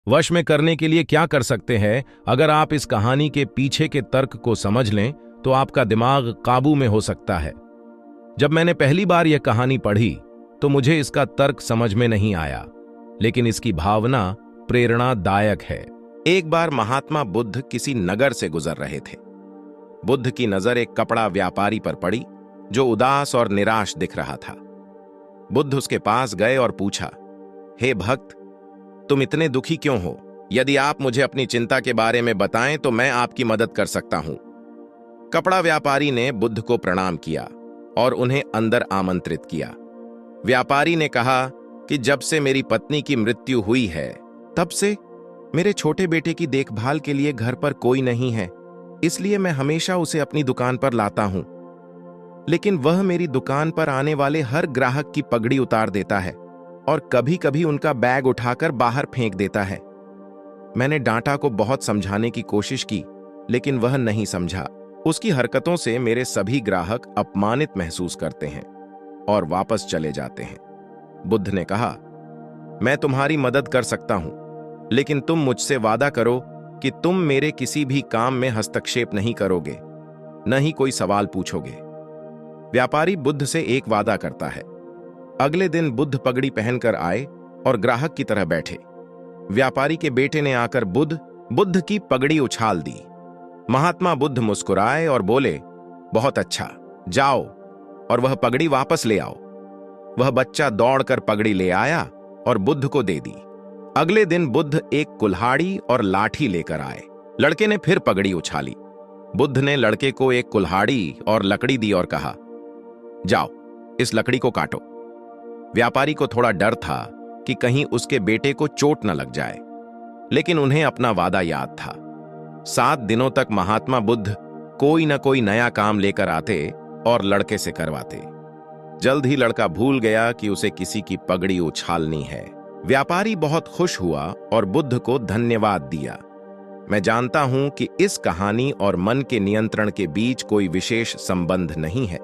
वश में करने के लिए क्या कर सकते हैं? अगर आप इस कहानी के पीछे के तर्क को समझ लें तो आपका दिमाग काबू में हो सकता है। जब मैंने पहली बार यह कहानी पढ़ी तो मुझे इसका तर्क समझ में नहीं आया, लेकिन इसकी भावना प्रेरणादायक है। एक बार महात्मा बुद्ध किसी नगर से गुजर रहे थे। बुद्ध की नजर एक कपड़ा व्यापारी पर पड़ी जो उदास और निराश दिख रहा था। बुद्ध उसके पास गए और पूछा, हे भक्त, तुम इतने दुखी क्यों हो? यदि आप मुझे अपनी चिंता के बारे में बताएं तो मैं आपकी मदद कर सकता हूं। कपड़ा व्यापारी ने बुद्ध को प्रणाम किया और उन्हें अंदर आमंत्रित किया। व्यापारी ने कहा कि जब से मेरी पत्नी की मृत्यु हुई है तब से मेरे छोटे बेटे की देखभाल के लिए घर पर कोई नहीं है, इसलिए मैं हमेशा उसे अपनी दुकान पर लाता हूं। लेकिन वह मेरी दुकान पर आने वाले हर ग्राहक की पगड़ी उतार देता है और कभी कभी उनका बैग उठाकर बाहर फेंक देता है। मैंने डांटा को बहुत समझाने की कोशिश की, लेकिन वह नहीं समझा। उसकी हरकतों से मेरे सभी ग्राहक अपमानित महसूस करते हैं और वापस चले जाते हैं। बुद्ध ने कहा, मैं तुम्हारी मदद कर सकता हूं, लेकिन तुम मुझसे वादा करो कि तुम मेरे किसी भी काम में हस्तक्षेप नहीं करोगे, न ही कोई सवाल पूछोगे। व्यापारी बुद्ध से एक वादा करता है। अगले दिन बुद्ध पगड़ी पहनकर आए और ग्राहक की तरह बैठे। व्यापारी के बेटे ने आकर बुद्ध की पगड़ी उछाल दी। महात्मा बुद्ध मुस्कुराए और बोले, बहुत अच्छा, जाओ और वह पगड़ी वापस ले आओ। वह बच्चा दौड़कर पगड़ी ले आया और बुद्ध को दे दी। अगले दिन बुद्ध एक कुल्हाड़ी और लाठी लेकर आए। लड़के ने फिर पगड़ी उछाली। बुद्ध ने लड़के को एक कुल्हाड़ी और लकड़ी दी और कहा, जाओ, इस लकड़ी को काटो। व्यापारी को थोड़ा डर था कि कहीं उसके बेटे को चोट न लग जाए, लेकिन उन्हें अपना वादा याद था। 7 दिनों तक महात्मा बुद्ध कोई न कोई नया काम लेकर आते और लड़के से करवाते। जल्द ही लड़का भूल गया कि उसे किसी की पगड़ी उछालनी है। व्यापारी बहुत खुश हुआ और बुद्ध को धन्यवाद दिया। मैं जानता हूं कि इस कहानी और मन के नियंत्रण के बीच कोई विशेष संबंध नहीं है,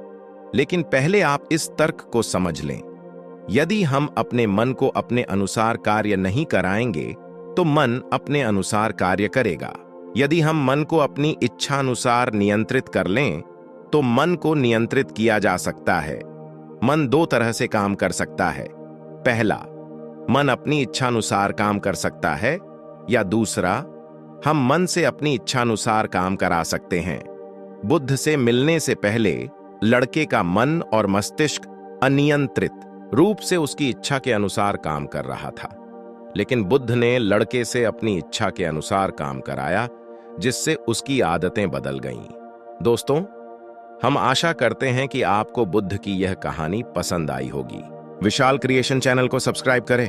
लेकिन पहले आप इस तर्क को समझ लें। यदि हम अपने मन को अपने अनुसार कार्य नहीं कराएंगे तो मन अपने अनुसार कार्य करेगा। यदि हम मन को अपनी इच्छानुसार नियंत्रित कर लें तो मन को नियंत्रित किया जा सकता है। मन 2 तरह से काम कर सकता है। पहला, मन अपनी इच्छानुसार काम कर सकता है, या दूसरा, हम मन से अपनी इच्छानुसार काम करा सकते हैं। बुद्ध से मिलने से पहले लड़के का मन और मस्तिष्क अनियंत्रित रूप से उसकी इच्छा के अनुसार काम कर रहा था, लेकिन बुद्ध ने लड़के से अपनी इच्छा के अनुसार काम कराया, जिससे उसकी आदतें बदल गईं। दोस्तों, हम आशा करते हैं कि आपको बुद्ध की यह कहानी पसंद आई होगी। विशाल क्रिएशन चैनल को सब्सक्राइब करें